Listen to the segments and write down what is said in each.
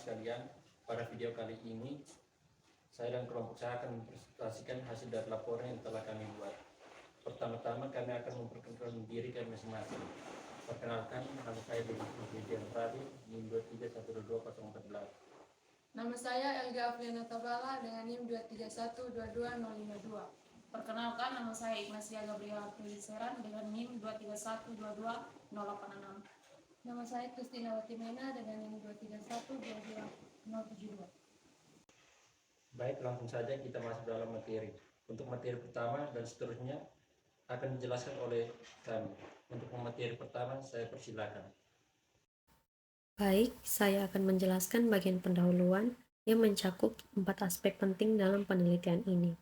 sekalian, pada video kali ini saya dan kelompok saya akan mempresentasikan hasil dari laporan yang telah kami buat. Pertama-tama kami akan memperkenalkan diri kami masing-masing. Perkenalkan, nama saya Didian Rabi, NIM 2312214. Nama saya Elga Afriana Tabala dengan NIM 231220252. Perkenalkan, nama saya Ignacia Gabriela Tuliseran dengan NIM 23122-086. Nama saya Kristina Watimena dengan NIM 23122-072. Baik, langsung saja kita masuk dalam materi. Untuk materi pertama dan seterusnya akan dijelaskan oleh kami. Untuk materi pertama, saya persilakan. Baik, saya akan menjelaskan bagian pendahuluan yang mencakup 4 aspek penting dalam penelitian ini.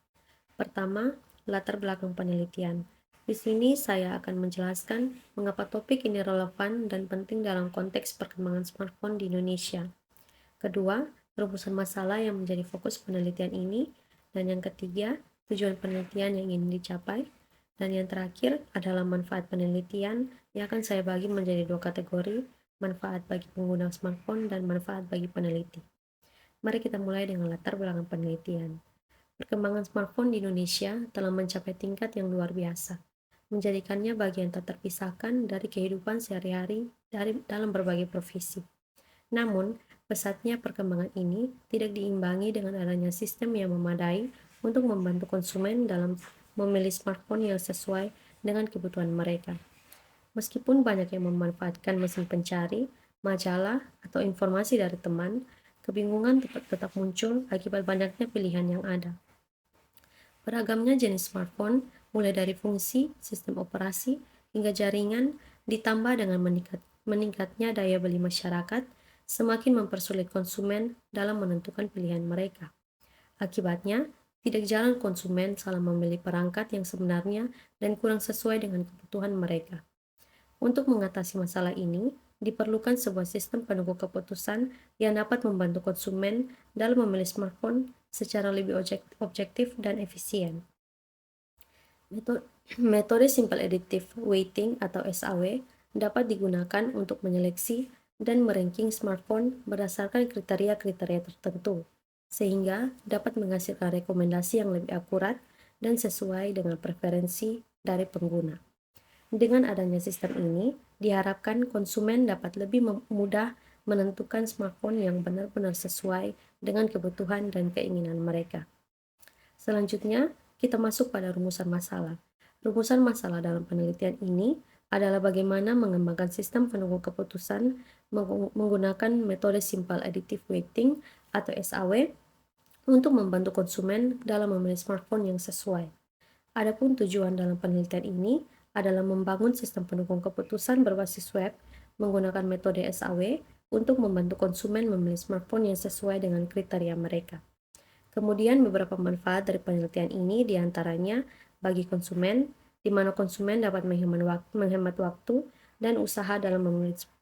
Pertama, latar belakang penelitian. Di sini saya akan menjelaskan mengapa topik ini relevan dan penting dalam konteks perkembangan smartphone di Indonesia. Kedua, rumusan masalah yang menjadi fokus penelitian ini. Dan yang ketiga, tujuan penelitian yang ingin dicapai. Dan yang terakhir adalah manfaat penelitian yang akan saya bagi menjadi 2 kategori, manfaat bagi pengguna smartphone dan manfaat bagi peneliti. Mari kita mulai dengan latar belakang penelitian. Perkembangan smartphone di Indonesia telah mencapai tingkat yang luar biasa, menjadikannya bagian tak terpisahkan dari kehidupan sehari-hari dalam berbagai profesi. Namun, pesatnya perkembangan ini tidak diimbangi dengan adanya sistem yang memadai untuk membantu konsumen dalam memilih smartphone yang sesuai dengan kebutuhan mereka. Meskipun banyak yang memanfaatkan mesin pencari, majalah, atau informasi dari teman, kebingungan tetap muncul akibat banyaknya pilihan yang ada. Beragamnya jenis smartphone, mulai dari fungsi, sistem operasi, hingga jaringan, ditambah dengan meningkatnya daya beli masyarakat, semakin mempersulit konsumen dalam menentukan pilihan mereka. Akibatnya, tidak jarang konsumen salah memilih perangkat yang sebenarnya dan kurang sesuai dengan kebutuhan mereka. Untuk mengatasi masalah ini, diperlukan sebuah sistem pendukung keputusan yang dapat membantu konsumen dalam memilih smartphone secara lebih objektif dan efisien. Metode Simple Additive Weighting atau SAW dapat digunakan untuk menyeleksi dan meranking smartphone berdasarkan kriteria-kriteria tertentu, sehingga dapat menghasilkan rekomendasi yang lebih akurat dan sesuai dengan preferensi dari pengguna. Dengan adanya sistem ini, diharapkan konsumen dapat lebih mudah menentukan smartphone yang benar-benar sesuai dengan kebutuhan dan keinginan mereka. Selanjutnya, kita masuk pada rumusan masalah. Rumusan masalah dalam penelitian ini adalah bagaimana mengembangkan sistem pendukung keputusan menggunakan metode Simple Additive Weighting atau SAW untuk membantu konsumen dalam memilih smartphone yang sesuai. Adapun tujuan dalam penelitian ini adalah membangun sistem pendukung keputusan berbasis web menggunakan metode SAW untuk membantu konsumen memilih smartphone yang sesuai dengan kriteria mereka. Kemudian beberapa manfaat dari penelitian ini diantaranya bagi konsumen, di mana konsumen dapat menghemat waktu dan usaha dalam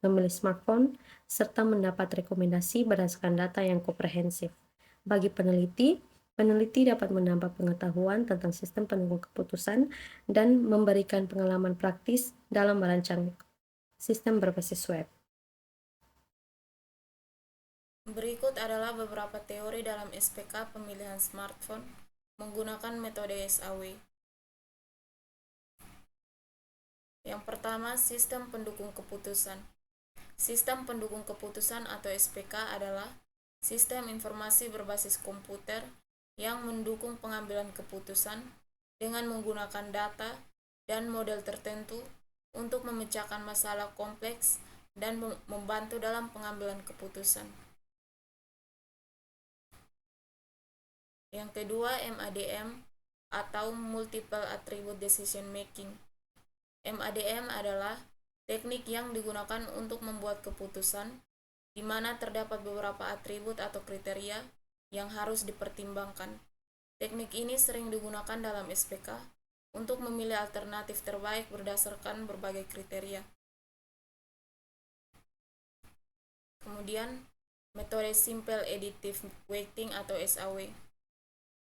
memilih smartphone, serta mendapat rekomendasi berdasarkan data yang komprehensif. Bagi peneliti dapat menambah pengetahuan tentang sistem pendukung keputusan dan memberikan pengalaman praktis dalam merancang sistem berbasis web. Berikut adalah beberapa teori dalam SPK pemilihan smartphone menggunakan metode SAW. Yang pertama, sistem pendukung keputusan. Sistem pendukung keputusan atau SPK adalah sistem informasi berbasis komputer yang mendukung pengambilan keputusan dengan menggunakan data dan model tertentu untuk memecahkan masalah kompleks dan membantu dalam pengambilan keputusan. Yang kedua, MADM atau Multiple Attribute Decision Making. MADM adalah teknik yang digunakan untuk membuat keputusan di mana terdapat beberapa atribut atau kriteria yang harus dipertimbangkan. Teknik ini sering digunakan dalam SPK untuk memilih alternatif terbaik berdasarkan berbagai kriteria. Kemudian, metode Simple Additive Weighting atau SAW.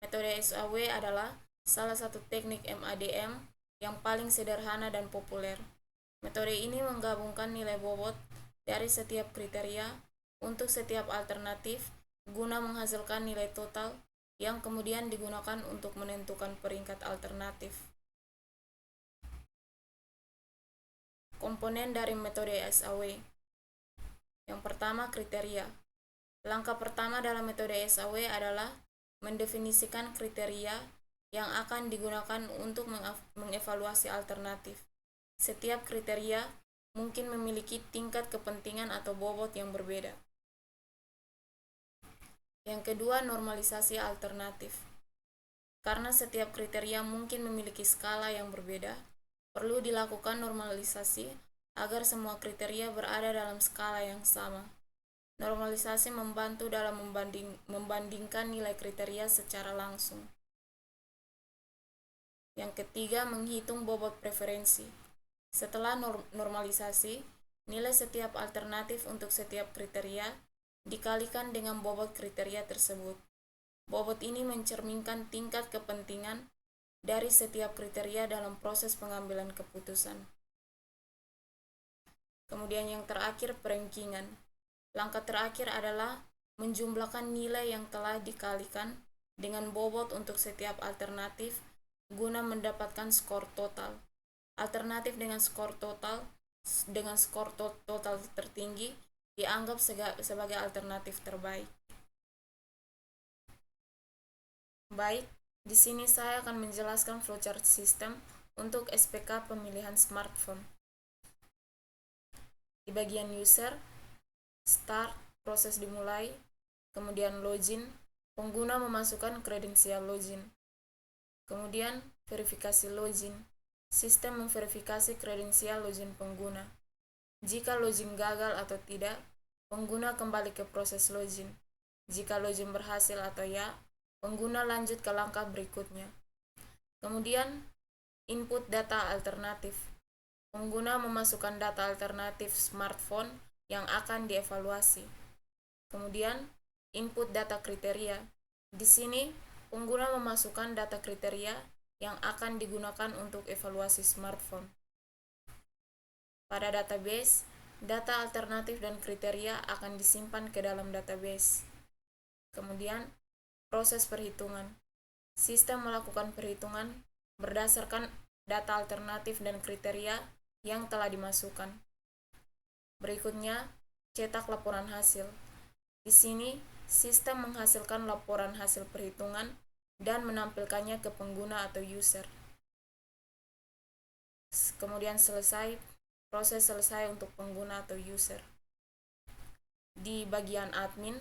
Metode SAW adalah salah satu teknik MADM yang paling sederhana dan populer. Metode ini menggabungkan nilai bobot dari setiap kriteria untuk setiap alternatif guna menghasilkan nilai total yang kemudian digunakan untuk menentukan peringkat alternatif. Komponen dari metode SAW. Yang pertama, kriteria. Langkah pertama dalam metode SAW adalah mendefinisikan kriteria yang akan digunakan untuk mengevaluasi alternatif. Setiap kriteria mungkin memiliki tingkat kepentingan atau bobot yang berbeda. Yang kedua, normalisasi alternatif. Karena setiap kriteria mungkin memiliki skala yang berbeda, perlu dilakukan normalisasi agar semua kriteria berada dalam skala yang sama. Normalisasi membantu dalam membandingkan nilai kriteria secara langsung. Yang ketiga, menghitung bobot preferensi. Setelah normalisasi, nilai setiap alternatif untuk setiap kriteria dikalikan dengan bobot kriteria tersebut. Bobot ini mencerminkan tingkat kepentingan dari setiap kriteria dalam proses pengambilan keputusan. Kemudian yang terakhir, perankingan. Langkah terakhir adalah menjumlahkan nilai yang telah dikalikan dengan bobot untuk setiap alternatif guna mendapatkan skor total. Alternatif dengan skor total tertinggi dianggap sebagai alternatif terbaik. Baik, di sini saya akan menjelaskan flowchart sistem untuk SPK pemilihan smartphone. Di bagian user, start, proses dimulai, kemudian login, pengguna memasukkan kredensial login. Kemudian verifikasi login, sistem memverifikasi kredensial login pengguna. Jika login gagal atau tidak, pengguna kembali ke proses login. Jika login berhasil atau ya, pengguna lanjut ke langkah berikutnya. Kemudian, input data alternatif. Pengguna memasukkan data alternatif smartphone yang akan dievaluasi. Kemudian, input data kriteria. Di sini, pengguna memasukkan data kriteria yang akan digunakan untuk evaluasi smartphone. Pada database, data alternatif dan kriteria akan disimpan ke dalam database. Kemudian, proses perhitungan. Sistem melakukan perhitungan berdasarkan data alternatif dan kriteria yang telah dimasukkan. Berikutnya, cetak laporan hasil. Di sini, sistem menghasilkan laporan hasil perhitungan dan menampilkannya ke pengguna atau user. Kemudian proses selesai untuk pengguna atau user. Di bagian admin,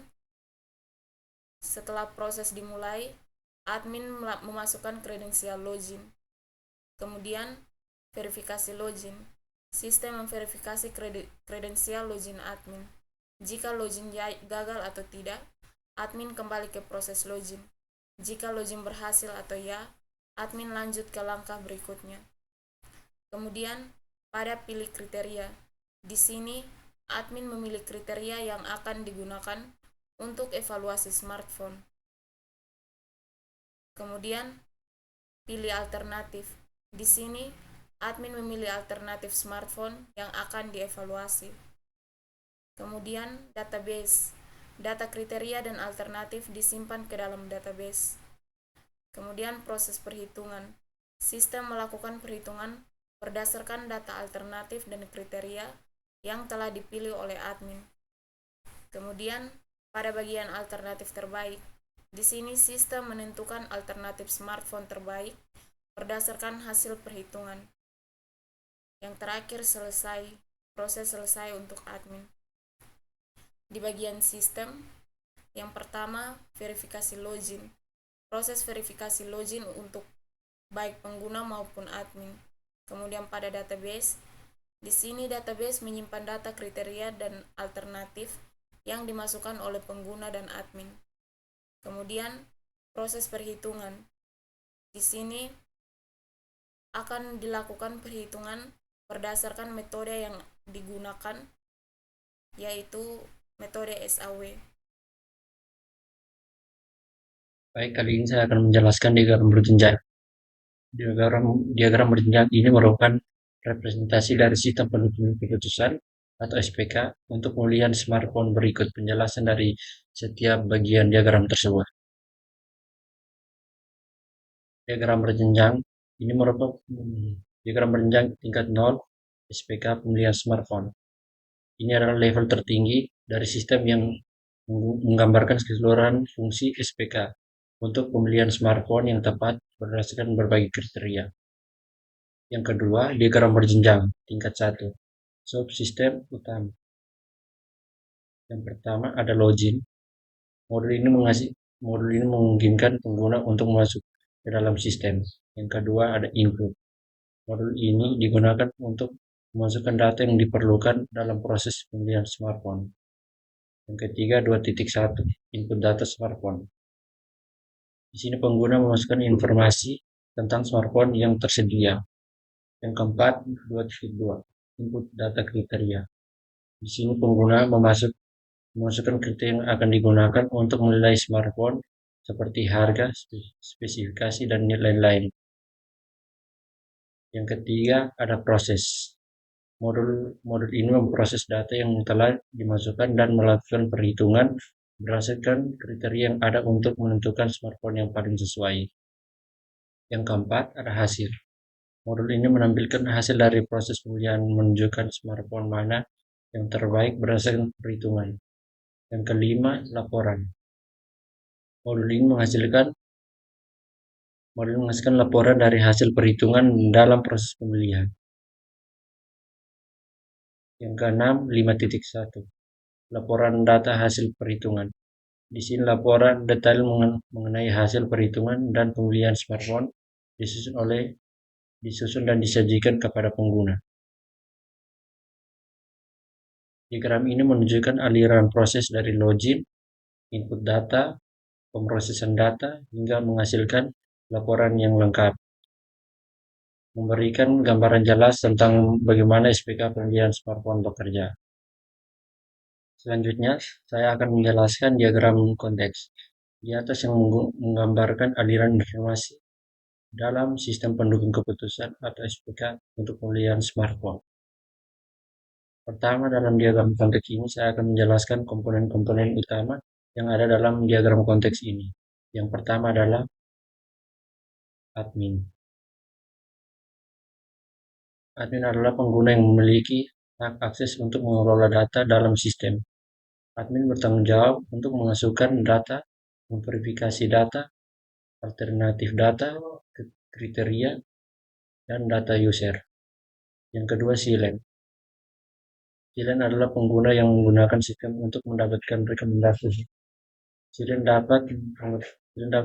setelah proses dimulai, admin memasukkan kredensial login. Kemudian, verifikasi login. Sistem memverifikasi kredensial login admin. Jika login gagal atau tidak, admin kembali ke proses login. Jika login berhasil atau ya, admin lanjut ke langkah berikutnya. Kemudian, pada pilih kriteria. Di sini, admin memilih kriteria yang akan digunakan untuk evaluasi smartphone. Kemudian, pilih alternatif. Di sini, admin memilih alternatif smartphone yang akan dievaluasi. Kemudian, database. Data kriteria dan alternatif disimpan ke dalam database. Kemudian, proses perhitungan. Sistem melakukan perhitungan berdasarkan data alternatif dan kriteria yang telah dipilih oleh admin. Kemudian, pada bagian alternatif terbaik, di sini sistem menentukan alternatif smartphone terbaik berdasarkan hasil perhitungan. Yang terakhir, proses selesai untuk admin. Di bagian sistem, yang pertama, verifikasi login. Proses verifikasi login untuk baik pengguna maupun admin. Kemudian pada database, di sini database menyimpan data kriteria dan alternatif yang dimasukkan oleh pengguna dan admin. Kemudian proses perhitungan. Di sini akan dilakukan perhitungan berdasarkan metode yang digunakan, yaitu metode SAW. Baik, kali ini saya akan menjelaskan diagram berjenjang. Diagram berjenjang ini merupakan representasi dari sistem penentuan keputusan atau SPK untuk pemulihan smartphone. Berikut penjelasan dari setiap bagian diagram tersebut. Diagram berjenjang ini merupakan diagram berjenjang tingkat 0 SPK pemulihan smartphone. Ini adalah level tertinggi dari sistem yang menggambarkan keseluruhan fungsi SPK untuk pemilihan smartphone yang tepat berdasarkan berbagai kriteria. Yang kedua, diagram berjenjang tingkat 1 subsistem utama. Yang pertama ada login. Modul ini memungkinkan pengguna untuk masuk ke dalam sistem. Yang kedua ada input. Modul ini digunakan untuk memasukkan data yang diperlukan dalam proses pemilihan smartphone. Yang ketiga 2.1 input data smartphone. Di sini pengguna memasukkan informasi tentang smartphone yang tersedia. Yang keempat 2.2 input data kriteria. Di sini pengguna memasukkan kriteria yang akan digunakan untuk menilai smartphone seperti harga, spesifikasi, dan lain-lain. Yang ketiga ada proses. Modul ini memproses data yang telah dimasukkan dan melakukan perhitungan berdasarkan kriteria yang ada untuk menentukan smartphone yang paling sesuai. Yang keempat ada hasil. Modul ini menampilkan hasil dari proses pemilihan menunjukkan smartphone mana yang terbaik berdasarkan perhitungan. Yang kelima laporan. Modul ini menghasilkan laporan dari hasil perhitungan dalam proses pemilihan. Yang keenam 5.1 laporan data hasil perhitungan. Di sini laporan detail mengenai hasil perhitungan dan pemilihan smartphone disusun dan disajikan kepada pengguna. Diagram ini menunjukkan aliran proses dari login, input data, pemrosesan data, hingga menghasilkan laporan yang lengkap. Memberikan gambaran jelas tentang bagaimana SPK pemilihan smartphone bekerja. Selanjutnya, saya akan menjelaskan diagram konteks. Di atas yang menggambarkan aliran informasi dalam sistem pendukung keputusan atau SPK untuk pemilihan smartphone. Pertama, dalam diagram konteks ini saya akan menjelaskan komponen-komponen utama yang ada dalam diagram konteks ini. Yang pertama adalah admin. Admin adalah pengguna yang memiliki hak akses untuk mengelola data dalam sistem. Admin bertanggung jawab untuk memasukkan data, memverifikasi data, alternatif data, kriteria, dan data user. Yang kedua, CLAN. CLAN adalah pengguna yang menggunakan sistem untuk mendapatkan rekomendasi. CLAN dapat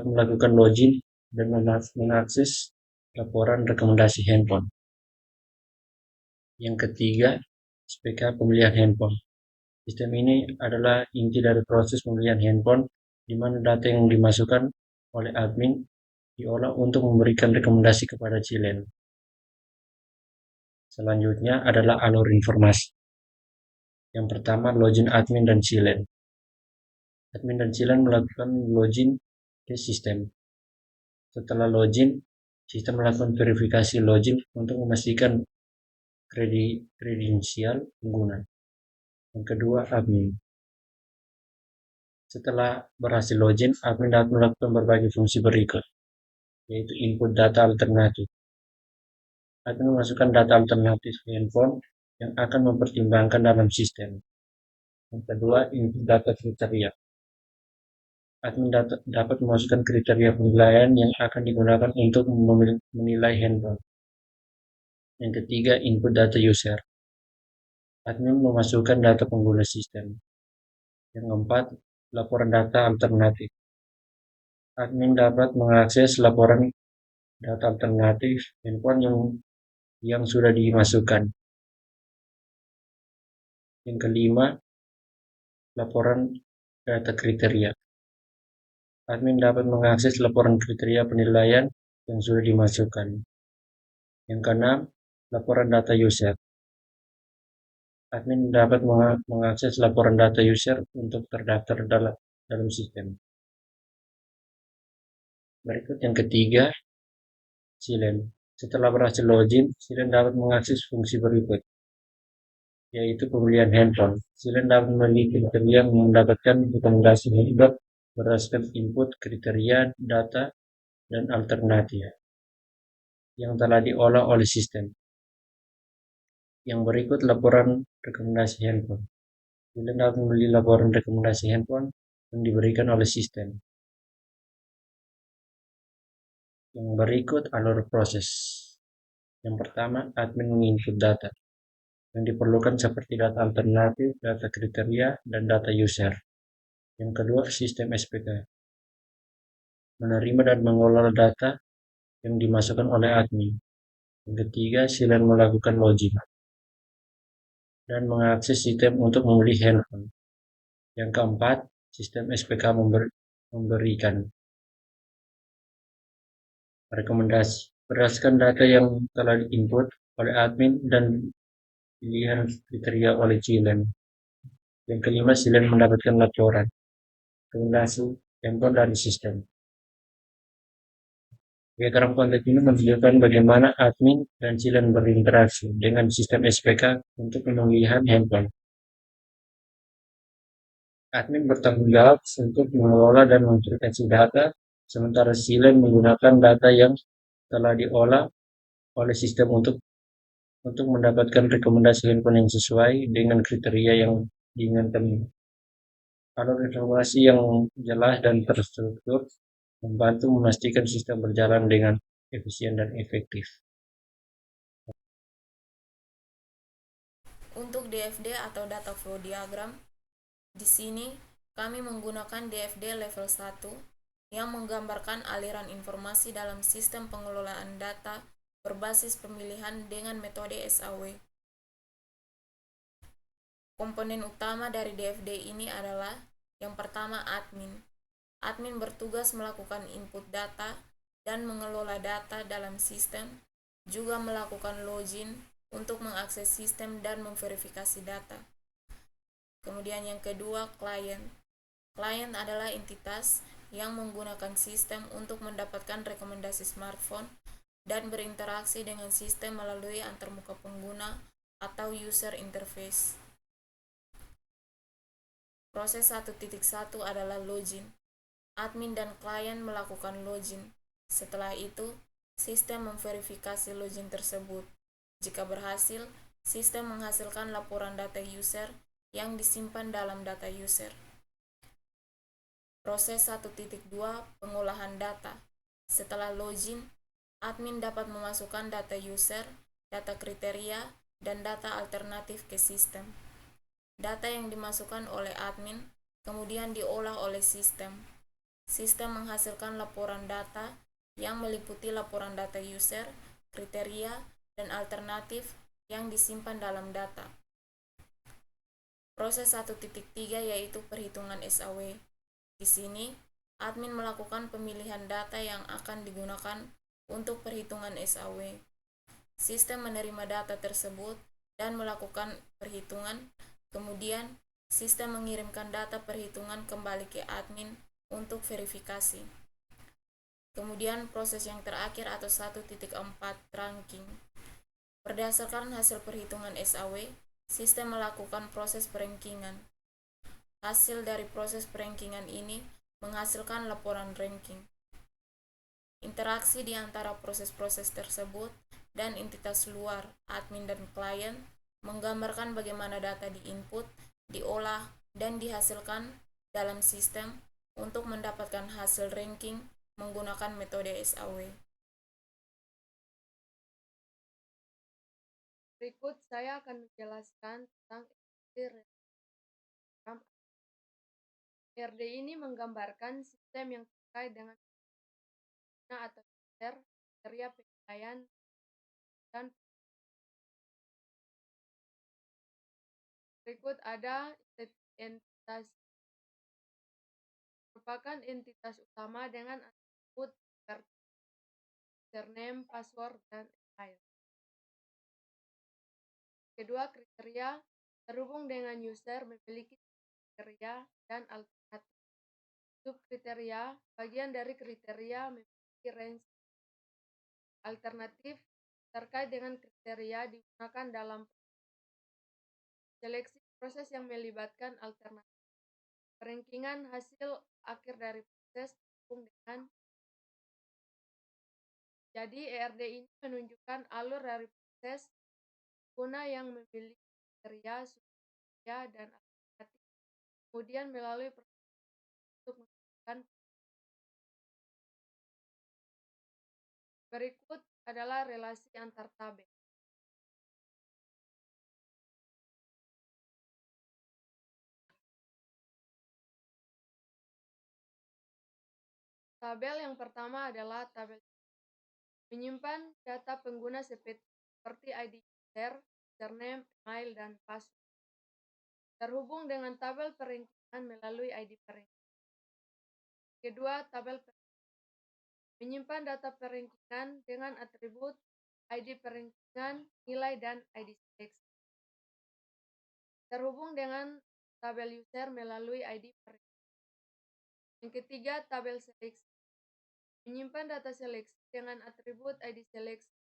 melakukan login dan mengakses laporan rekomendasi handphone. Yang ketiga, SPK pemilihan handphone. Sistem ini adalah inti dari proses pemilihan handphone, di mana data yang dimasukkan oleh admin diolah untuk memberikan rekomendasi kepada CLAN. Selanjutnya adalah alur informasi. Yang pertama, login admin dan CLAN. Admin dan CLAN melakukan login ke sistem. Setelah login, sistem melakukan verifikasi login untuk memastikan kredensial pengguna. Yang kedua, admin. Setelah berhasil login, admin dapat melakukan berbagai fungsi berikut, yaitu input data alternatif. Admin memasukkan data alternatif handphone yang akan mempertimbangkan dalam sistem. Yang kedua, input data kriteria. Admin dapat memasukkan kriteria penilaian yang akan digunakan untuk menilai handphone. Yang ketiga, input data user. Admin memasukkan data pengguna sistem. Yang keempat, laporan data alternatif. Admin dapat mengakses laporan data alternatif handphone yang sudah dimasukkan. Yang kelima, laporan data kriteria. Admin dapat mengakses laporan kriteria penilaian yang sudah dimasukkan. Yang keenam, laporan data user. Admin dapat mengakses laporan data user untuk terdaftar dalam sistem. Berikut yang ketiga, CLAN. Setelah berhasil login, CLAN dapat mengakses fungsi berikut, yaitu pembelian handphone. Selain dapat memilih kriteria yang mendapatkan rekomendasi hebat berdasarkan input kriteria, data, dan alternatif yang telah diolah oleh sistem. Yang berikut laporan rekomendasi handphone. Kalian dapat membeli laporan rekomendasi handphone yang diberikan oleh sistem. Yang berikut alur proses. Yang pertama, admin menginput data yang diperlukan seperti data alternatif, data kriteria, dan data user. Yang kedua, sistem SPK menerima dan mengolah data yang dimasukkan oleh admin. Yang ketiga, silent melakukan login dan mengakses sistem untuk membeli handphone. Yang keempat, sistem SPK memberikan rekomendasi berdasarkan data yang telah diinput oleh admin dan pilihan kriteria oleh Cilen. Yang kelima, Cilen mendapatkan laporan rekomendasi handphone dari sistem. Diagram konteks ini menunjukkan bagaimana admin dan Cilen berinteraksi dengan sistem SPK untuk pemilihan handphone. Admin bertanggung jawab untuk mengelola dan memverifikasi data, sementara Cilen menggunakan data yang telah diolah oleh sistem untuk mendapatkan rekomendasi handphone yang sesuai dengan kriteria yang diinginkan. Alur informasi yang jelas dan terstruktur membantu memastikan sistem berjalan dengan efisien dan efektif. Untuk DFD atau data flow diagram, di sini kami menggunakan DFD level 1 yang menggambarkan aliran informasi dalam sistem pengelolaan data berbasis pemilihan dengan metode SAW. Komponen utama dari DFD ini adalah yang pertama admin. Admin bertugas melakukan input data dan mengelola data dalam sistem, juga melakukan login untuk mengakses sistem dan memverifikasi data. Kemudian yang kedua, klien. Klien adalah entitas yang menggunakan sistem untuk mendapatkan rekomendasi smartphone dan berinteraksi dengan sistem melalui antarmuka pengguna atau user interface. Proses 1.1 adalah login. Admin dan klien melakukan login. Setelah itu, sistem memverifikasi login tersebut. Jika berhasil, sistem menghasilkan laporan data user yang disimpan dalam data user. Proses 1.2 pengolahan data. Setelah login, admin dapat memasukkan data user, data kriteria, dan data alternatif ke sistem. Data yang dimasukkan oleh admin kemudian diolah oleh sistem. Sistem menghasilkan laporan data yang meliputi laporan data user, kriteria, dan alternatif yang disimpan dalam data. Proses 1.3 yaitu perhitungan SAW. Di sini, admin melakukan pemilihan data yang akan digunakan untuk perhitungan SAW. Sistem menerima data tersebut dan melakukan perhitungan, kemudian sistem mengirimkan data perhitungan kembali ke admin untuk verifikasi. Kemudian proses yang terakhir atau 1.4 ranking. Berdasarkan hasil perhitungan SAW, sistem melakukan proses perankingan. Hasil dari proses perankingan ini menghasilkan laporan ranking. Interaksi di antara proses-proses tersebut dan entitas luar, admin dan klien, menggambarkan bagaimana data diinput, diolah, dan dihasilkan dalam sistem untuk mendapatkan hasil ranking menggunakan metode SAW. Berikut saya akan menjelaskan tentang RD ini menggambarkan sistem yang terkait dengan atau kriteria penilaian dan berikut ada entitas merupakan entitas utama dengan atribut username, password, dan email. Kedua, kriteria terhubung dengan user memiliki kriteria dan alternatif. Subkriteria, bagian dari kriteria memiliki range alternatif terkait dengan kriteria digunakan dalam Seleksi proses yang melibatkan alternatif. Perankingan hasil akhir dari proses dihubung dengan. Jadi ERD ini menunjukkan alur dari proses pengguna yang memiliki kriteria, subkriteria, dan alternatif, kemudian melalui proses untuk menentukan. Berikut adalah relasi antar tabel. Tabel yang pertama adalah tabel menyimpan data pengguna seperti ID user, username, email, dan password. Terhubung dengan tabel perankingan melalui ID perankingan. Kedua, tabel menyimpan data perankingan dengan atribut ID perankingan, nilai, dan ID seleksi. Terhubung dengan tabel user melalui ID perankingan. Yang ketiga, tabel seleksi. Menyimpan data seleksi dengan atribut ID seleksi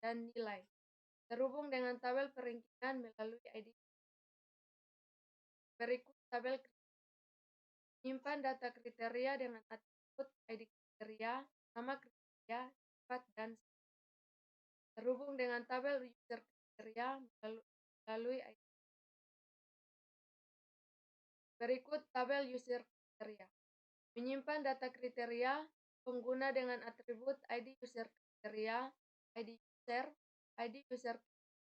dan nilai. Terhubung dengan tabel perankingan melalui ID. Berikut tabel menyimpan data kriteria dengan atribut ID kriteria, nama kriteria, sifat, dan terhubung dengan tabel user kriteria melalui ID. Berikut tabel user kriteria. Menyimpan data kriteria pengguna dengan atribut ID user kriteria, ID user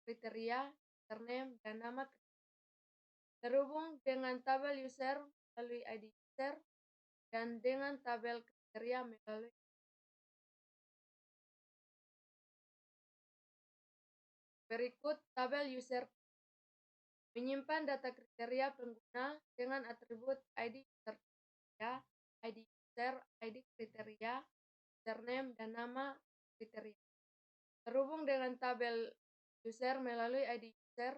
kriteria, username, dan nama kriteria. Terhubung dengan tabel user melalui ID user dan dengan tabel kriteria melalui. Berikut tabel user. Menyimpan data kriteria pengguna dengan atribut ID user kriteria, ID user, ID kriteria, username, dan nama kriteria. Terhubung dengan tabel user melalui ID user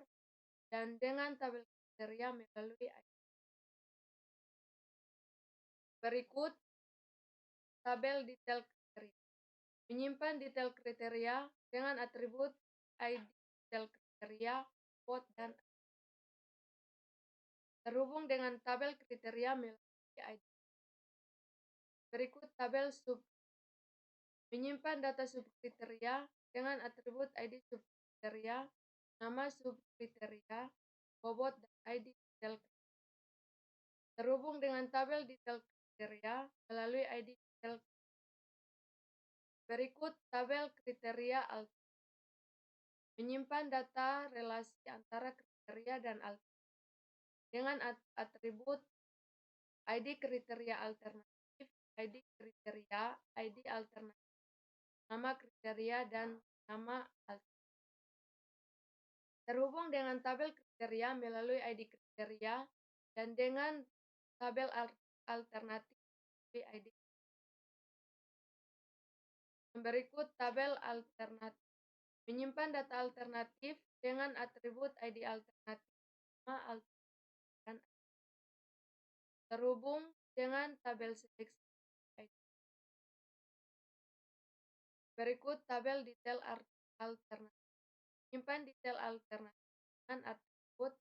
dan dengan tabel kriteria melalui ID. Berikut tabel detail kriteria. Menyimpan detail kriteria dengan atribut ID detail kriteria, bot, dan terhubung dengan tabel kriteria melalui ID. Berikut tabel sub. Menyimpan data subkriteria dengan atribut ID subkriteria, nama subkriteria, bobot, dan ID detail kriteria. Terhubung dengan tabel detail kriteria melalui ID detail. Berikut tabel kriteria alternatif. Menyimpan data relasi antara kriteria dan alternatif dengan atribut ID kriteria alternatif, ID kriteria, ID alternatif, nama kriteria, dan nama alternatif. Terhubung dengan tabel kriteria melalui ID kriteria dan dengan tabel alternatif melalui ID. Berikut tabel alternatif. Menyimpan data alternatif dengan atribut ID alternatif, nama alternatif, dan terhubung dengan tabel seleksi ID. Berikut tabel detail alternatif. Menyimpan detail alternatif dengan atribut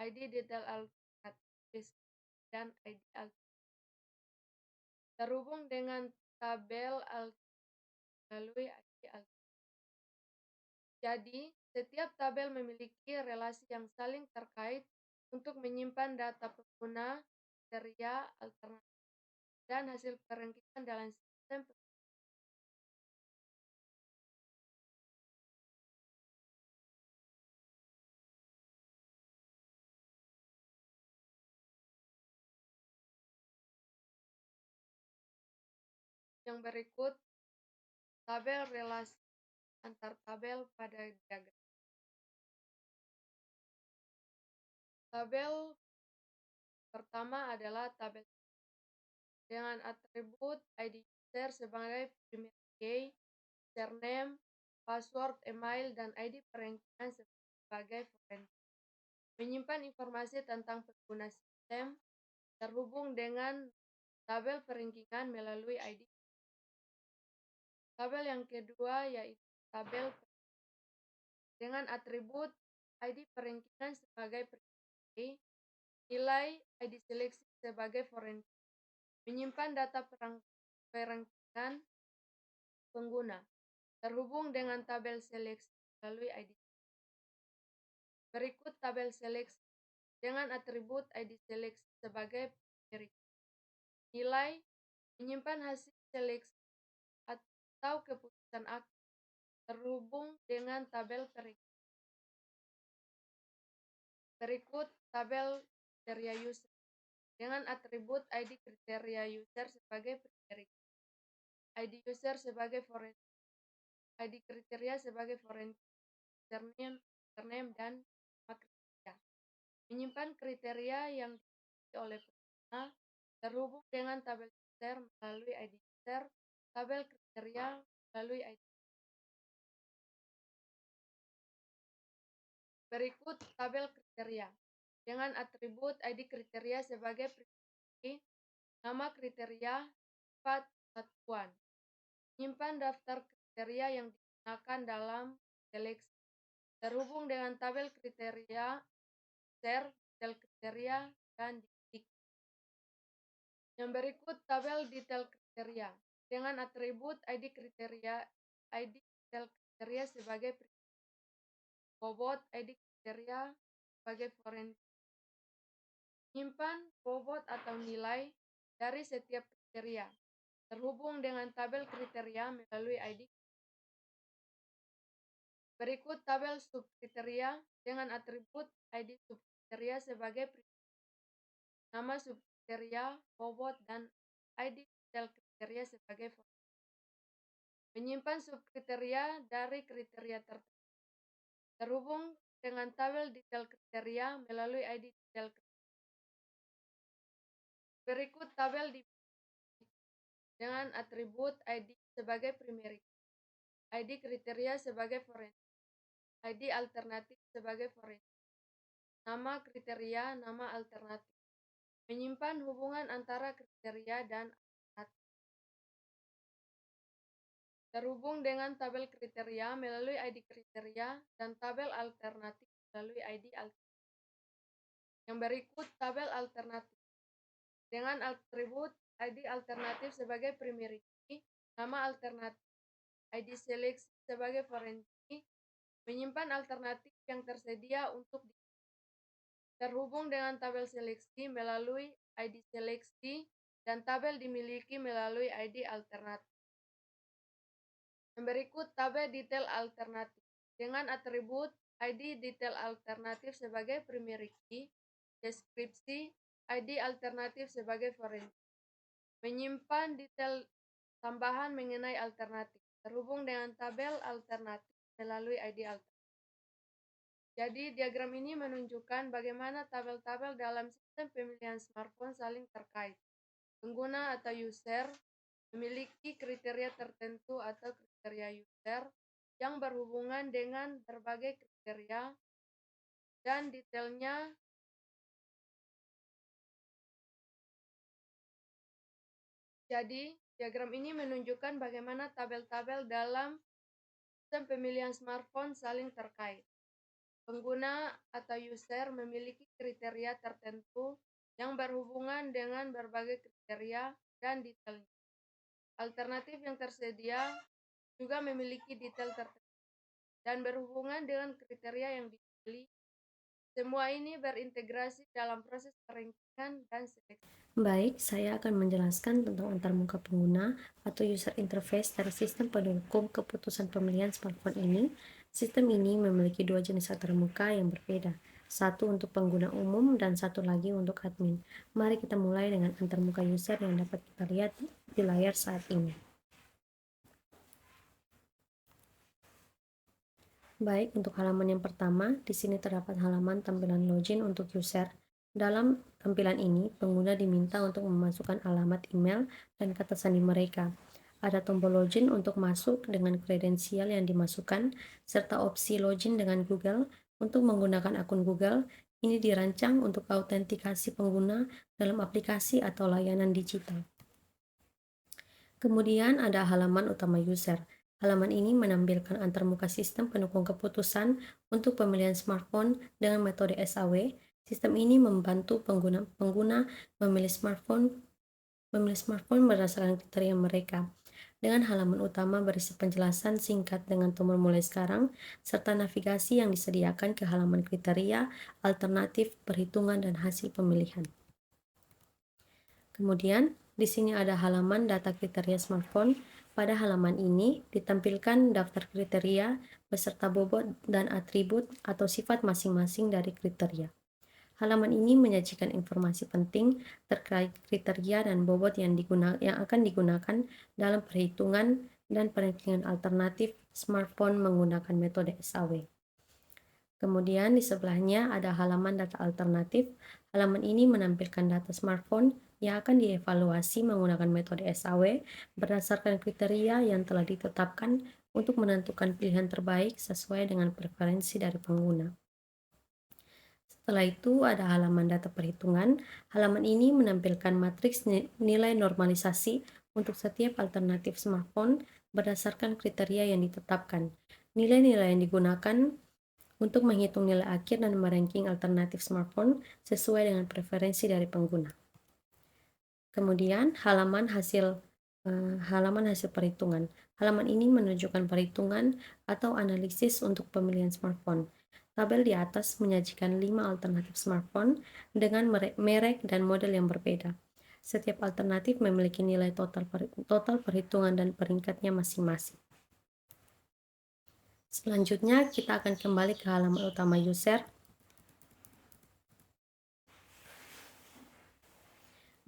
ID detail alternatif dan ID alternatif. Terhubung dengan tabel melalui ID alternatif. Jadi, setiap tabel memiliki relasi yang saling terkait untuk menyimpan data pengguna, kriteria, alternatif, dan hasil perankingan dalam sistem. Yang berikut tabel relasi antar tabel pada diagram. Tabel pertama adalah tabel dengan atribut ID user sebagai primary key, username, password, email, dan ID perankingan sebagai foreign key. Menyimpan informasi tentang pengguna sistem, terhubung dengan tabel perankingan melalui ID. Tabel yang kedua yaitu tabel dengan atribut ID perankingan sebagai nilai ID seleksi sebagai forensik, menyimpan data perangkatan pengguna, terhubung dengan tabel seleksi melalui ID. Berikut tabel seleksi dengan atribut ID seleksi sebagai berikut. Nilai, menyimpan hasil seleksi atau keputusan aktif, terhubung dengan tabel peringkat. Berikut tabel kriteria user dengan atribut ID kriteria user sebagai berikut. ID user sebagai forensik, ID kriteria sebagai forensik, username dan nama kriteria. Menyimpan kriteria yang dimiliki oleh pengguna, terhubung dengan tabel user melalui ID user, tabel kriteria melalui ID. Berikut tabel kriteria dengan atribut ID kriteria sebagai pribadi, nama kriteria, sifat satuan. Menyimpan daftar kriteria yang digunakan dalam seleksi, terhubung dengan tabel kriteria, user, detail kriteria, dan didik. Yang berikut tabel detail kriteria dengan atribut ID kriteria, ID detail kriteria sebagai pribadi, bobot ID kriteria sebagai forensik. Menyimpan bobot atau nilai dari setiap kriteria, terhubung dengan tabel kriteria melalui ID. Berikut tabel subkriteria dengan atribut ID subkriteria sebagai pribadi, nama subkriteria, bobot, dan ID detail kriteria sebagai forensik. Menyimpan subkriteria dari kriteria tertentu, terhubung dengan tabel detail kriteria melalui ID detail kriteria. Berikut tabel dengan atribut ID sebagai primary, ID kriteria sebagai forensik, ID alternatif sebagai forensik, nama kriteria, nama alternatif. Menyimpan hubungan antara kriteria dan alternatif. Terhubung dengan tabel kriteria melalui ID kriteria dan tabel alternatif melalui ID alternatif. Yang berikut tabel alternatif dengan atribut ID alternatif sebagai primary key, nama alternatif, ID seleksi sebagai forensik, menyimpan alternatif yang tersedia untuk terhubung dengan tabel seleksi melalui ID seleksi dan tabel dimiliki melalui ID alternatif. Yang berikut tabel detail alternatif dengan atribut ID detail alternatif sebagai primary key, deskripsi, ID alternatif sebagai forensik. Menyimpan detail tambahan mengenai alternatif, terhubung dengan tabel alternatif melalui ID alternatif. Jadi diagram ini menunjukkan bagaimana tabel-tabel dalam sistem pemilihan smartphone saling terkait. Pengguna atau user memiliki kriteria tertentu atau kriteria user yang berhubungan dengan berbagai kriteria dan detailnya. Jadi, diagram ini menunjukkan bagaimana tabel-tabel dalam sistem pemilihan smartphone saling terkait. Pengguna atau user memiliki kriteria tertentu yang berhubungan dengan berbagai kriteria dan detailnya. Alternatif yang tersedia juga memiliki detail tertentu dan berhubungan dengan kriteria yang dipilih. Semua ini berintegrasi dalam proses perankingan dan seleksi. Baik, saya akan menjelaskan tentang antarmuka pengguna atau user interface dari sistem pendukung keputusan pemilihan smartphone ini. Sistem ini memiliki dua jenis antarmuka yang berbeda, satu untuk pengguna umum dan satu lagi untuk admin. Mari kita mulai dengan antarmuka user yang dapat kita lihat di layar saat ini. Baik, untuk halaman yang pertama, di sini terdapat halaman tampilan login untuk user. Dalam tampilan ini, pengguna diminta untuk memasukkan alamat email dan kata sandi mereka. Ada tombol login untuk masuk dengan kredensial yang dimasukkan, serta opsi login dengan Google untuk menggunakan akun Google. Ini dirancang untuk autentikasi pengguna dalam aplikasi atau layanan digital. Kemudian ada halaman utama user. Halaman ini menampilkan antarmuka sistem pendukung keputusan untuk pemilihan smartphone dengan metode SAW Sistem ini membantu pengguna memilih smartphone berdasarkan kriteria mereka. Dengan halaman utama berisi penjelasan singkat dengan tombol mulai sekarang, serta navigasi yang disediakan ke halaman kriteria, alternatif, perhitungan, dan hasil pemilihan. Kemudian, di sini ada halaman data kriteria smartphone. Pada halaman ini ditampilkan daftar kriteria beserta bobot dan atribut atau sifat masing-masing dari kriteria. Halaman ini menyajikan informasi penting terkait kriteria dan bobot yang akan digunakan dalam perhitungan dan perankingan alternatif smartphone menggunakan metode SAW. Kemudian di sebelahnya ada halaman data alternatif. Halaman ini menampilkan data smartphone yang akan dievaluasi menggunakan metode SAW berdasarkan kriteria yang telah ditetapkan untuk menentukan pilihan terbaik sesuai dengan preferensi dari pengguna. Setelah itu ada halaman data perhitungan. Halaman ini menampilkan matriks nilai normalisasi untuk setiap alternatif smartphone berdasarkan kriteria yang ditetapkan. Nilai-nilai yang digunakan untuk menghitung nilai akhir dan meranking alternatif smartphone sesuai dengan preferensi dari pengguna. Kemudian halaman hasil perhitungan. Halaman ini menunjukkan perhitungan atau analisis untuk pemilihan smartphone. Tabel di atas menyajikan 5 alternatif smartphone dengan merek dan model yang berbeda. Setiap alternatif memiliki nilai total perhitungan dan peringkatnya masing-masing. Selanjutnya, kita akan kembali ke halaman utama user.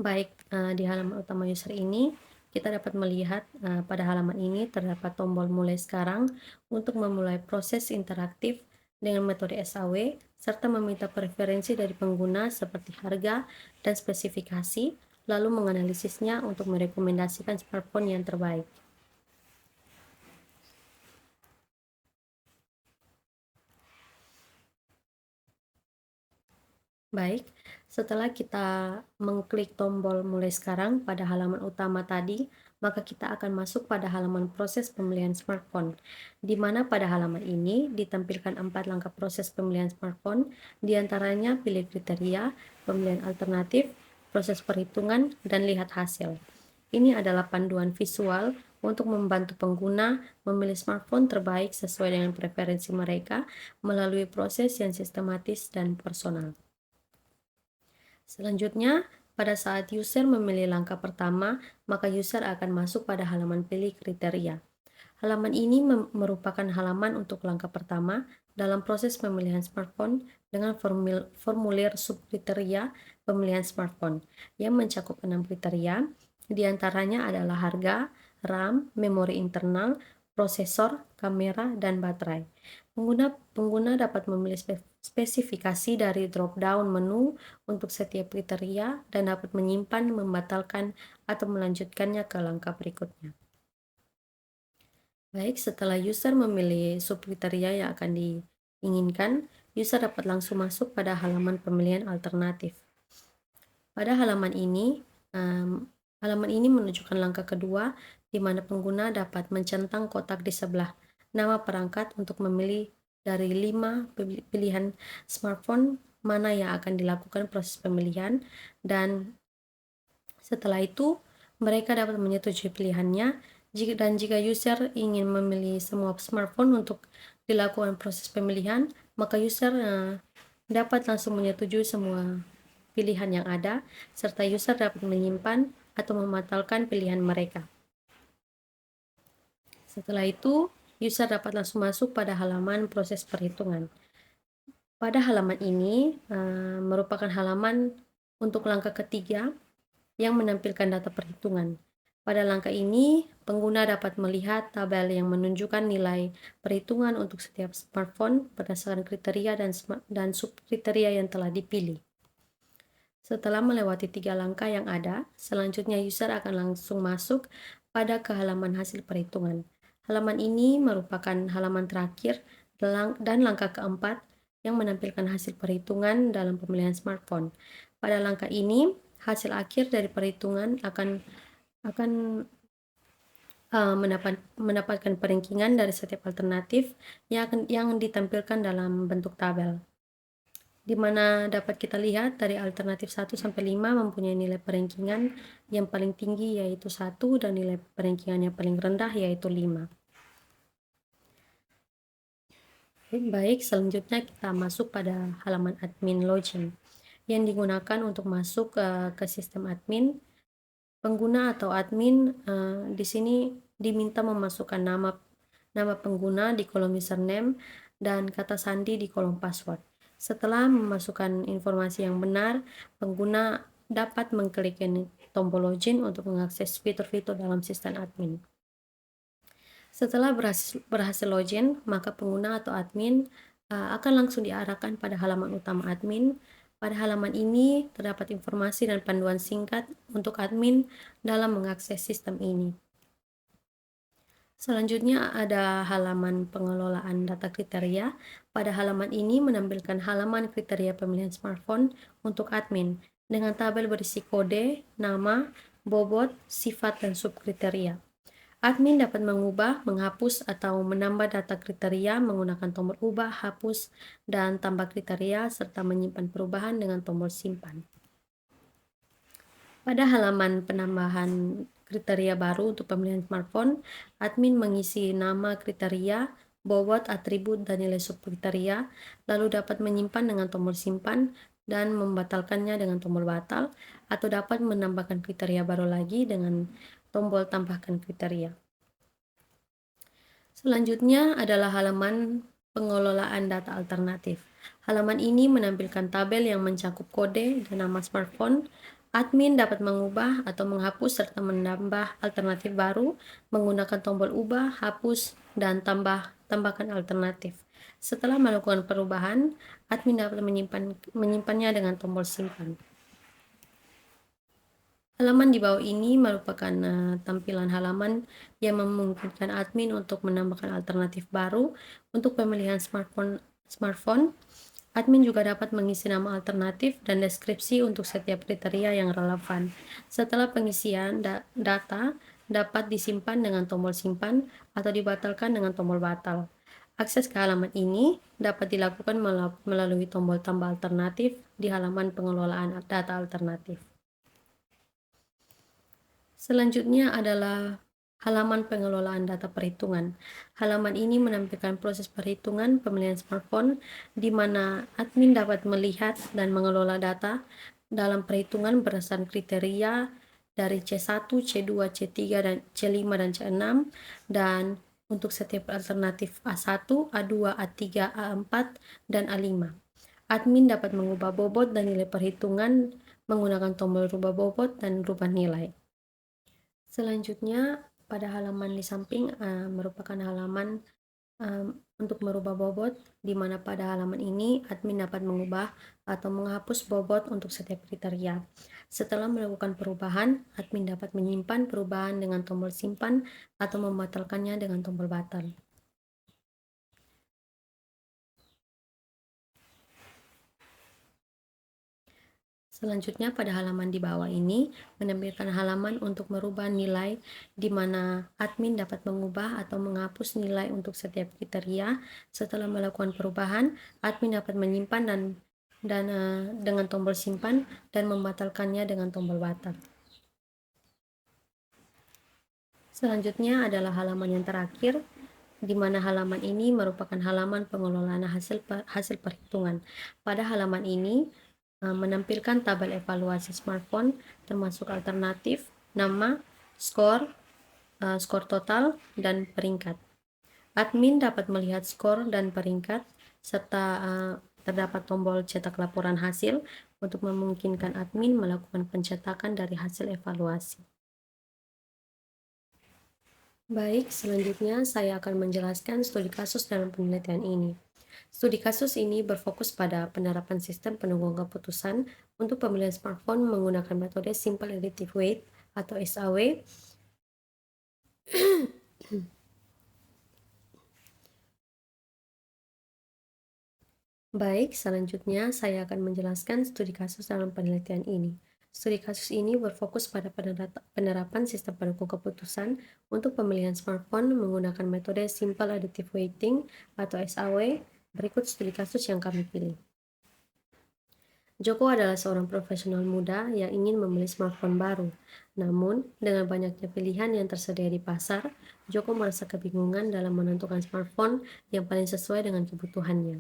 Baik, di halaman utama user ini, kita dapat melihat pada halaman ini terdapat tombol mulai sekarang untuk memulai proses interaktif dengan metode SAW, serta meminta preferensi dari pengguna seperti harga dan spesifikasi, lalu menganalisisnya untuk merekomendasikan smartphone yang terbaik. Baik, setelah kita mengklik tombol mulai sekarang pada halaman utama tadi, maka kita akan masuk pada halaman proses pemilihan smartphone, di mana pada halaman ini ditampilkan 4 langkah proses pemilihan smartphone, diantaranya pilih kriteria, pemilihan alternatif, proses perhitungan, dan lihat hasil. Ini adalah panduan visual untuk membantu pengguna memilih smartphone terbaik sesuai dengan preferensi mereka melalui proses yang sistematis dan personal. Selanjutnya, pada saat user memilih langkah pertama, maka user akan masuk pada halaman pilih kriteria. Halaman ini merupakan halaman untuk langkah pertama dalam proses pemilihan smartphone dengan formulir subkriteria pemilihan smartphone yang mencakup 6 kriteria, diantaranya adalah harga, RAM, memori internal, prosesor, kamera, dan baterai. Pengguna dapat memilih spesifikasi dari drop-down menu untuk setiap kriteria dan dapat menyimpan, membatalkan, atau melanjutkannya ke langkah berikutnya. Baik, setelah user memilih subkriteria yang akan diinginkan, user dapat langsung masuk pada halaman pemilihan alternatif. Pada halaman ini menunjukkan langkah kedua, di mana pengguna dapat mencentang kotak di sebelah nama perangkat untuk memilih dari 5 pilihan smartphone mana yang akan dilakukan proses pemilihan, dan setelah itu mereka dapat menyetujui pilihannya. Jika user ingin memilih semua smartphone untuk dilakukan proses pemilihan, maka user dapat langsung menyetujui semua pilihan yang ada, serta user dapat menyimpan atau membatalkan pilihan mereka. Setelah itu, user dapat langsung masuk pada halaman proses perhitungan. Pada halaman ini merupakan halaman untuk langkah ketiga yang menampilkan data perhitungan. Pada langkah ini, pengguna dapat melihat tabel yang menunjukkan nilai perhitungan untuk setiap smartphone berdasarkan kriteria dan subkriteria yang telah dipilih. Setelah melewati 3 langkah yang ada, selanjutnya user akan langsung masuk pada ke halaman hasil perhitungan. Halaman ini merupakan halaman terakhir dan langkah keempat yang menampilkan hasil perhitungan dalam pemilihan smartphone. Pada langkah ini, hasil akhir dari perhitungan akan mendapatkan perankingan dari setiap alternatif yang ditampilkan dalam bentuk tabel. di mana dapat kita lihat dari alternatif 1 sampai 5 mempunyai nilai perankingan yang paling tinggi yaitu 1 dan nilai perankingan yang paling rendah yaitu 5. Baik, selanjutnya kita masuk pada halaman admin login yang digunakan untuk masuk ke sistem admin. Pengguna atau admin di sini diminta memasukkan nama pengguna di kolom username dan kata sandi di kolom password. Setelah memasukkan informasi yang benar, pengguna dapat mengklik tombol login untuk mengakses fitur-fitur dalam sistem admin. Setelah berhasil login, maka pengguna atau admin akan langsung diarahkan pada halaman utama admin. Pada halaman ini terdapat informasi dan panduan singkat untuk admin dalam mengakses sistem ini. Selanjutnya ada halaman pengelolaan data kriteria. Pada halaman ini menampilkan halaman kriteria pemilihan smartphone untuk admin dengan tabel berisi kode, nama, bobot, sifat, dan subkriteria. Admin dapat mengubah, menghapus, atau menambah data kriteria menggunakan tombol ubah, hapus, dan tambah kriteria, serta menyimpan perubahan dengan tombol simpan. Pada halaman penambahan kriteria baru untuk pemilihan smartphone, admin mengisi nama kriteria, bobot, atribut, dan nilai subkriteria, lalu dapat menyimpan dengan tombol simpan dan membatalkannya dengan tombol batal, atau dapat menambahkan kriteria baru lagi dengan tombol tambahkan kriteria. Selanjutnya adalah halaman pengelolaan data alternatif. Halaman ini menampilkan tabel yang mencakup kode dan nama smartphone. Admin dapat mengubah atau menghapus serta menambah alternatif baru menggunakan tombol ubah, hapus, dan tambahkan alternatif. Setelah melakukan perubahan, admin dapat menyimpannya dengan tombol simpan. Halaman di bawah ini merupakan tampilan halaman yang memungkinkan admin untuk menambahkan alternatif baru untuk pemilihan smartphone. Admin juga dapat mengisi nama alternatif dan deskripsi untuk setiap kriteria yang relevan. Setelah pengisian data dapat disimpan dengan tombol simpan atau dibatalkan dengan tombol batal. Akses ke halaman ini dapat dilakukan melalui tombol tambah alternatif di halaman pengelolaan data alternatif. Selanjutnya adalah halaman pengelolaan data perhitungan. Halaman ini menampilkan proses perhitungan pemilihan smartphone di mana admin dapat melihat dan mengelola data dalam perhitungan berdasarkan kriteria dari C1, C2, C3, dan C5, dan C6, dan untuk setiap alternatif A1, A2, A3, A4, dan A5. Admin dapat mengubah bobot dan nilai perhitungan menggunakan tombol rubah bobot dan rubah nilai. Selanjutnya, pada halaman di samping merupakan halaman untuk merubah bobot, di mana pada halaman ini admin dapat mengubah atau menghapus bobot untuk setiap kriteria. Setelah melakukan perubahan, admin dapat menyimpan perubahan dengan tombol simpan atau membatalkannya dengan tombol batal. Selanjutnya pada halaman di bawah ini menampilkan halaman untuk merubah nilai di mana admin dapat mengubah atau menghapus nilai untuk setiap kriteria. Setelah melakukan perubahan, admin dapat menyimpan dan dengan tombol simpan dan membatalkannya dengan tombol batal. Selanjutnya adalah halaman yang terakhir, di mana halaman ini merupakan halaman pengelolaan hasil perhitungan. Pada halaman ini menampilkan tabel evaluasi smartphone termasuk alternatif, nama, skor, skor total, dan peringkat. Admin dapat melihat skor dan peringkat serta terdapat tombol cetak laporan hasil untuk memungkinkan admin melakukan pencetakan dari hasil evaluasi. Baik, selanjutnya saya akan menjelaskan studi kasus dalam penelitian ini. Studi kasus ini berfokus pada penerapan sistem pendukung keputusan untuk pemilihan smartphone menggunakan metode Simple Additive Weight atau SAW. Baik, selanjutnya saya akan menjelaskan studi kasus dalam penelitian ini. Studi kasus ini berfokus pada penerapan sistem pendukung keputusan untuk pemilihan smartphone menggunakan metode Simple Additive Weighting atau SAW. Berikut studi kasus yang kami pilih. Joko adalah seorang profesional muda yang ingin membeli smartphone baru. Namun, dengan banyaknya pilihan yang tersedia di pasar, Joko merasa kebingungan dalam menentukan smartphone yang paling sesuai dengan kebutuhannya.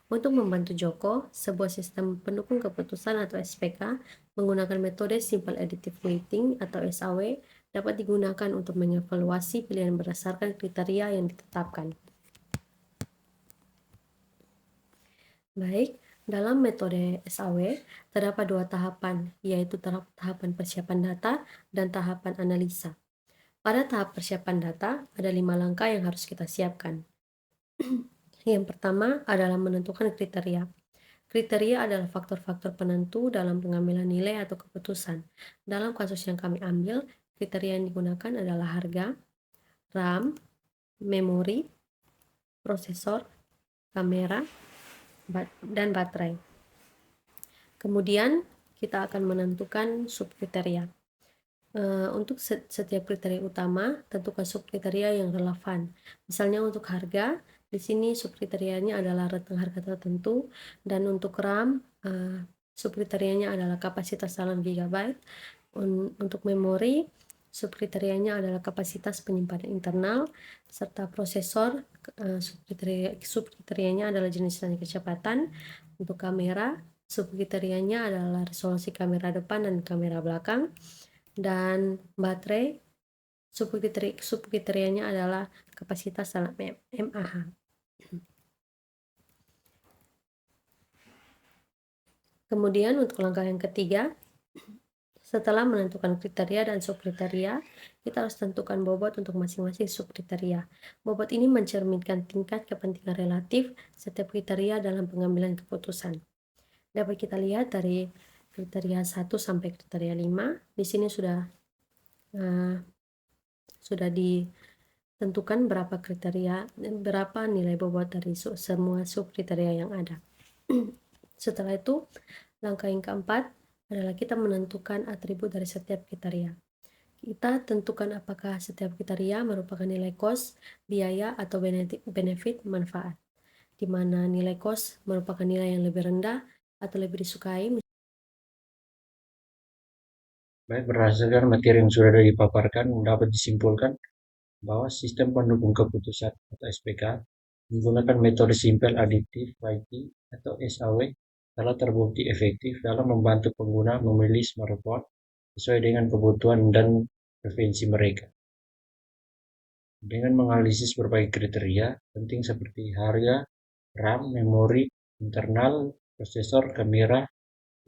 Untuk membantu Joko, sebuah sistem pendukung keputusan atau SPK menggunakan metode Simple Additive Weighting atau SAW dapat digunakan untuk mengevaluasi pilihan berdasarkan kriteria yang ditetapkan. Baik, dalam metode SAW terdapat dua tahapan, yaitu tahapan persiapan data dan tahapan analisa. Pada tahap persiapan data, ada 5 langkah yang harus kita siapkan. Yang pertama adalah menentukan kriteria. Kriteria adalah faktor-faktor penentu dalam pengambilan nilai atau keputusan. Dalam kasus yang kami ambil, kriteria yang digunakan adalah harga, RAM, memori, prosesor, kamera, dan baterai. Kemudian kita akan menentukan subkriteria. Untuk setiap kriteria utama, tentukan subkriteria yang relevan. Misalnya untuk harga, di sini subkriterianya adalah rentang harga tertentu, dan untuk RAM, subkriterianya adalah kapasitas dalam gigabyte. Untuk memori, subkriterianya adalah kapasitas penyimpanan internal, serta prosesor, subkriterianya adalah jenis dan kecepatan. Untuk kamera, subkriterianya adalah resolusi kamera depan dan kamera belakang. Dan baterai, subkriterianya adalah kapasitas dalam mAh. Kemudian untuk langkah yang ketiga, setelah menentukan kriteria dan subkriteria, kita harus tentukan bobot untuk masing-masing subkriteria. Bobot ini mencerminkan tingkat kepentingan relatif setiap kriteria dalam pengambilan keputusan. Dapat kita lihat dari kriteria 1 sampai kriteria 5. Di sini sudah ditentukan berapa nilai bobot dari semua subkriteria yang ada. Setelah itu, langkah yang keempat adalah kita menentukan atribut dari setiap kriteria. Kita tentukan apakah setiap kriteria merupakan nilai cost, biaya, atau benefit, manfaat, di mana nilai cost merupakan nilai yang lebih rendah atau lebih disukai. Baik, berdasarkan materi yang sudah dipaparkan, dapat disimpulkan bahwa sistem pendukung keputusan atau SPK menggunakan metode Simple Additive Weighting atau SAW telah terbukti efektif dalam membantu pengguna memilih smartphone sesuai dengan kebutuhan dan preferensi mereka. Dengan menganalisis berbagai kriteria penting seperti harga, RAM, memori, internal, prosesor, kamera,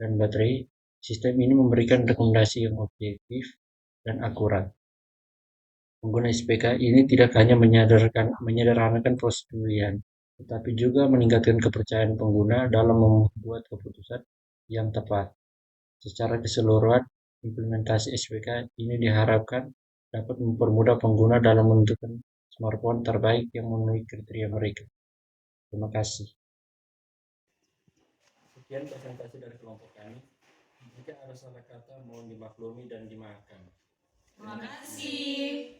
dan baterai, sistem ini memberikan rekomendasi yang objektif dan akurat. Pengguna SPK ini tidak hanya menyederhanakan proses pemilihan, tetapi juga meningkatkan kepercayaan pengguna dalam membuat keputusan yang tepat. Secara keseluruhan, implementasi SPK ini diharapkan dapat mempermudah pengguna dalam menentukan smartphone terbaik yang memenuhi kriteria mereka. Terima kasih. Sekian presentasi dari kelompok kami. Jika ada salah kata, mohon dimaklumi dan dimaafkan. Terima kasih.